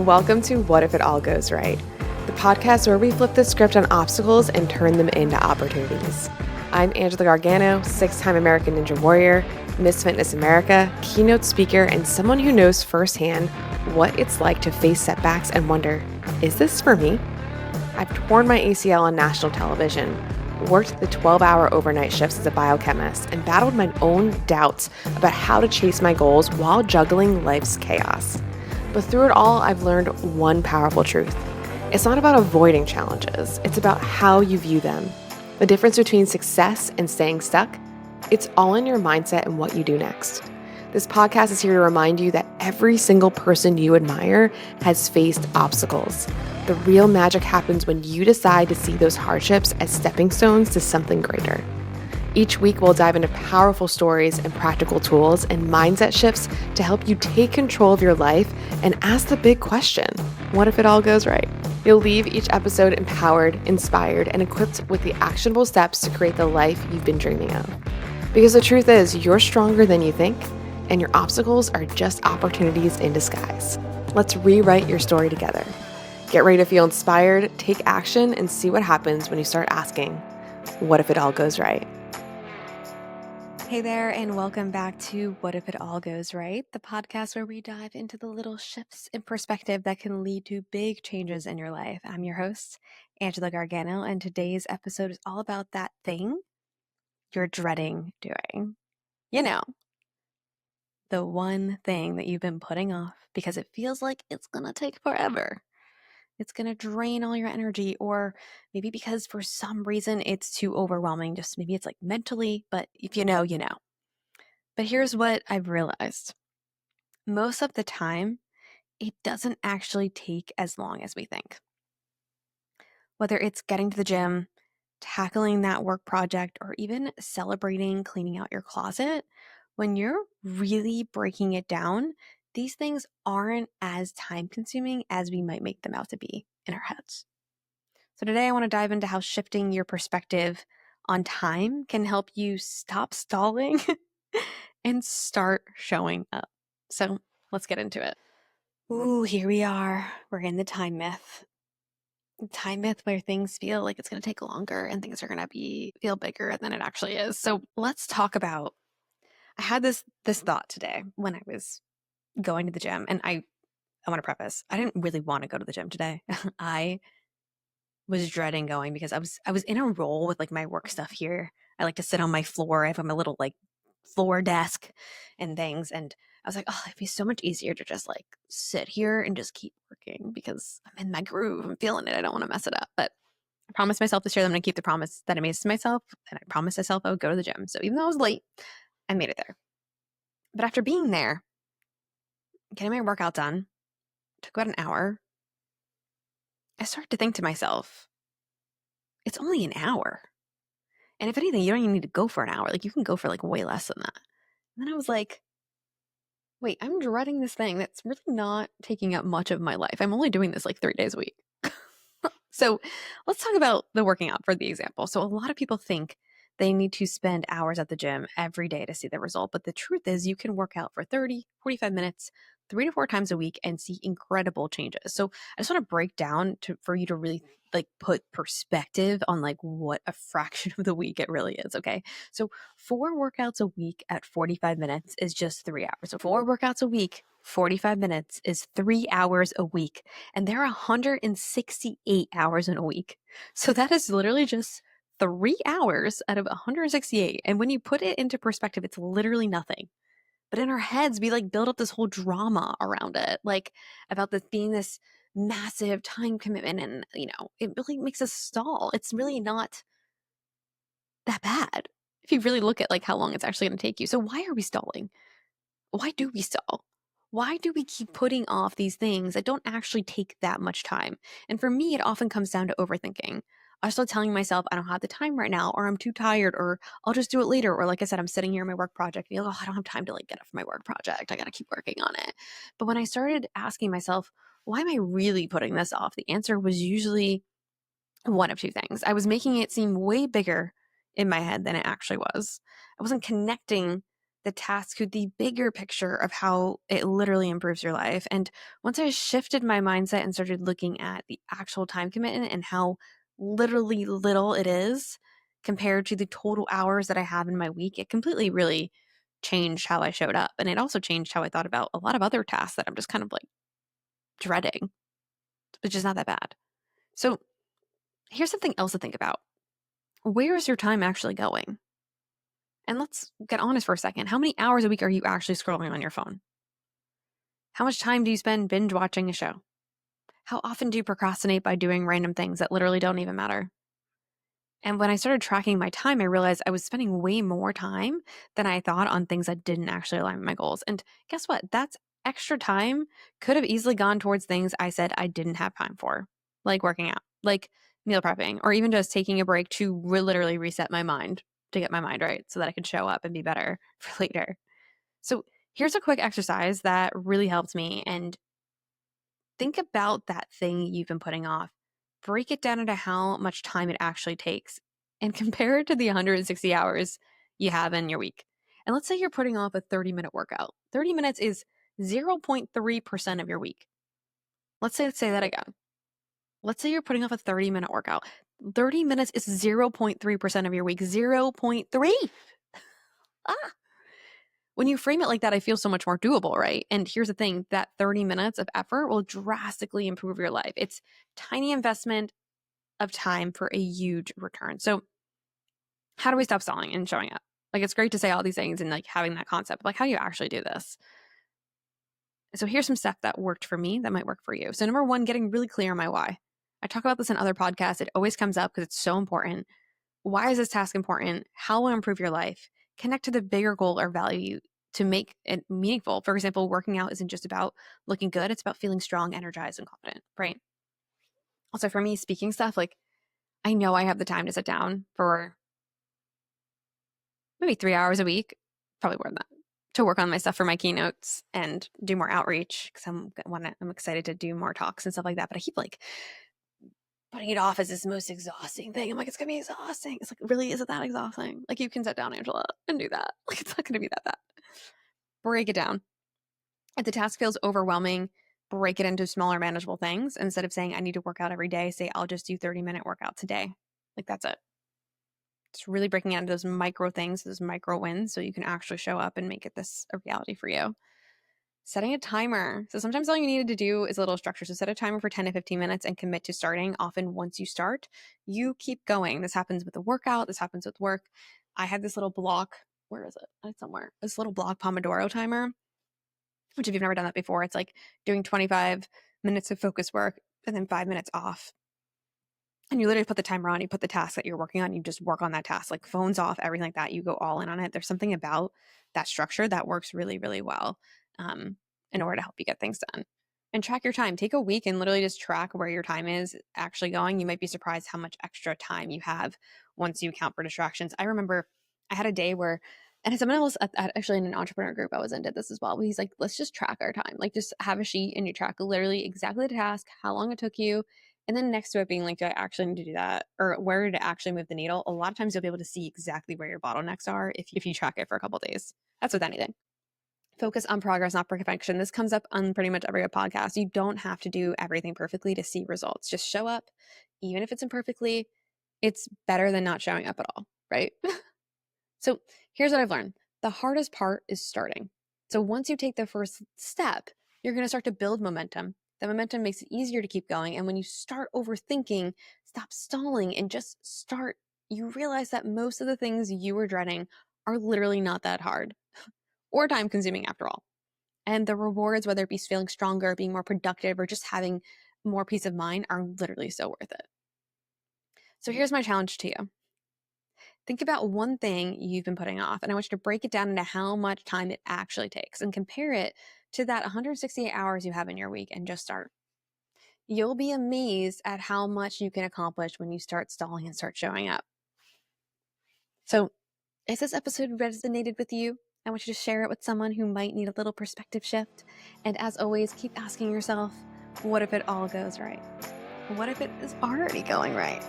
Welcome to What If It All Goes Right, the podcast where we flip the script on obstacles and turn them into opportunities. I'm Angela Gargano, 6-time American Ninja Warrior, Miss Fitness America, keynote speaker, and someone who knows firsthand what it's like to face setbacks and wonder, is this for me? I've torn my ACL on national television, worked the 12-hour overnight shifts as a biochemist, and battled my own doubts about how to chase my goals while juggling life's chaos. But through it all, I've learned one powerful truth. It's not about avoiding challenges. It's about how you view them. The difference between success and staying stuck, it's all in your mindset and what you do next. This podcast is here to remind you that every single person you admire has faced obstacles. The real magic happens when you decide to see those hardships as stepping stones to something greater. Each week, we'll dive into powerful stories and practical tools and mindset shifts to help you take control of your life and ask the big question, what if it all goes right? You'll leave each episode empowered, inspired, and equipped with the actionable steps to create the life you've been dreaming of. Because the truth is, you're stronger than you think, and your obstacles are just opportunities in disguise. Let's rewrite your story together. Get ready to feel inspired, take action, and see what happens when you start asking, what if it all goes right? Hey there, and welcome back to What If It All Goes Right, the podcast where we dive into the little shifts in perspective that can lead to big changes in your life. I'm your host, Angela Gargano, and today's episode is all about that thing you're dreading doing. You know, the one thing that you've been putting off because it feels like it's going to take forever. It's going to drain all your energy, or maybe because for some reason it's too overwhelming. Just maybe it's like mentally, but if you know, you know. But here's what I've realized. Most of the time, it doesn't actually take as long as we think. Whether it's getting to the gym, tackling that work project, or even celebrating cleaning out your closet, when you're really breaking it down, these things aren't as time consuming as we might make them out to be in our heads. So today I want to dive into how shifting your perspective on time can help you stop stalling and start showing up. So let's get into it. Ooh, here we are. We're in the time myth. Time myth where things feel like it's going to take longer and things are going to feel bigger than it actually is. So let's talk about, I had this thought today when I was going to the gym, and I want to preface, I didn't really want to go to the gym today. I was dreading going because I was in a role with like my work stuff here. I like to sit on my floor. I have my little like floor desk and things, and I was like, oh, it'd be so much easier to just like sit here and just keep working because I'm in my groove. I'm feeling it. I don't want to mess it up. But I promised myself this year that I'm going to keep the promise that I made to myself, and I promised myself I would go to the gym. So even though I was late, I made it there. But after being there, getting my workout done, took about an hour, I started to think to myself, it's only an hour. And if anything, you don't even need to go for an hour. Like you can go for like way less than that. And then I was like, wait, I'm dreading this thing that's really not taking up much of my life. I'm only doing this like 3 days a week. So let's talk about the working out for the example. So a lot of people think they need to spend hours at the gym every day to see the result. But the truth is you can work out for 30, 45 minutes, 3 to 4 times a week and see incredible changes. So I just want to break down for you to really like put perspective on like what a fraction of the week it really is. Okay. So 4 workouts a week at 45 minutes is just 3 hours. So 4 workouts a week, 45 minutes is 3 hours a week. And there are 168 hours in a week. So that is literally just 3 hours out of 168. And when you put it into perspective, it's literally nothing. But in our heads, we like build up this whole drama around it, like about this being this massive time commitment. And, you know, it really makes us stall. It's really not that bad if you really look at like how long it's actually going to take you. So why are we stalling? Why do we stall? Why do we keep putting off these things that don't actually take that much time? And for me, it often comes down to overthinking. I start telling myself I don't have the time right now, or I'm too tired, or I'll just do it later. Or like I said, I'm sitting here on my work project and you're like, oh, I don't have time to like get up for my work project. I got to keep working on it. But when I started asking myself, why am I really putting this off? The answer was usually one of two things. I was making it seem way bigger in my head than it actually was. I wasn't connecting the task to the bigger picture of how it literally improves your life. And once I shifted my mindset and started looking at the actual time commitment and how literally little it is compared to the total hours that I have in my week, it completely really changed how I showed up. And it also changed how I thought about a lot of other tasks that I'm just kind of like dreading, which is not that bad. So here's something else to think about. Where is your time actually going? And let's get honest for a second. How many hours a week are you actually scrolling on your phone? How much time do you spend binge watching a show? How often do you procrastinate by doing random things that literally don't even matter? And when I started tracking my time, I realized I was spending way more time than I thought on things that didn't actually align with my goals. And guess what? That's extra time could have easily gone towards things I said I didn't have time for, like working out, like meal prepping, or even just taking a break to literally reset my mind to get my mind right so that I could show up and be better for later. So here's a quick exercise that really helped me. And think about that thing you've been putting off. Break it down into how much time it actually takes and compare it to the 160 hours you have in your week. And let's say you're putting off a 30-minute workout. 30 minutes is 0.3% of your week. Let's say that again. Let's say you're putting off a 30-minute workout. 30 minutes is 0.3% of your week. 0.3. Ah. When you frame it like that, I feel so much more doable, right? And here's the thing, that 30 minutes of effort will drastically improve your life. It's tiny investment of time for a huge return. So how do we stop stalling and showing up? Like, it's great to say all these things and like having that concept, like how do you actually do this? So here's some stuff that worked for me that might work for you. So number one, getting really clear on my why. I talk about this in other podcasts. It always comes up because it's so important. Why is this task important? How will it improve your life? Connect to the bigger goal or value to make it meaningful. For example, working out isn't just about looking good. It's about feeling strong, energized, and confident, right? Also for me, speaking stuff, like I know I have the time to sit down for maybe 3 hours a week, probably more than that, to work on my stuff for my keynotes and do more outreach because I'm excited to do more talks and stuff like that. But I keep like putting it off as this most exhausting thing. I'm like, it's gonna be exhausting. It's like, really, is it that exhausting? Like, you can sit down, Angela, and do that. Like, it's not gonna be that bad. Break it down. If the task feels overwhelming, break it into smaller, manageable things. Instead of saying, I need to work out every day, say, I'll just do 30-minute workout today. Like, that's it. It's really breaking out into those micro things, those micro wins, so you can actually show up and make it this a reality for you. Setting a timer. So sometimes all you needed to do is a little structure. So set a timer for 10 to 15 minutes and commit to starting. Often once you start, you keep going. This happens with the workout. This happens with work. I had this little block. Where is it? It's somewhere. This little block Pomodoro timer, which if you've never done that before, it's like doing 25 minutes of focus work and then 5 minutes off. And you literally put the timer on, you put the task that you're working on, you just work on that task, like phones off, everything like that. You go all in on it. There's something about that structure that works really, really well in order to help you get things done. And track your time. Take a week and literally just track where your time is actually going. You might be surprised how much extra time you have once you account for distractions. I remember I had a day where, and someone else actually in an entrepreneur group I was in did this as well. But he's like, let's just track our time. Like, just have a sheet and you track literally exactly the task, how long it took you. And then next to it being like, do I actually need to do that? Or where did it actually move the needle? A lot of times you'll be able to see exactly where your bottlenecks are if you track it for a couple of days. That's with anything. Focus on progress, not perfection. This comes up on pretty much every podcast. You don't have to do everything perfectly to see results. Just show up. Even if it's imperfectly, it's better than not showing up at all, right? So here's what I've learned. The hardest part is starting. So once you take the first step, you're going to start to build momentum. The momentum makes it easier to keep going. And when you start overthinking, stop stalling and just start, you realize that most of the things you were dreading are literally not that hard or time consuming after all. And the rewards, whether it be feeling stronger, being more productive, or just having more peace of mind, are literally so worth it. So here's my challenge to you. Think about one thing you've been putting off, and I want you to break it down into how much time it actually takes and compare it to that 168 hours you have in your week and just start. You'll be amazed at how much you can accomplish when you start stalling and start showing up. So if this episode resonated with you, I want you to share it with someone who might need a little perspective shift. And as always, keep asking yourself, what if it all goes right? What if it is already going right?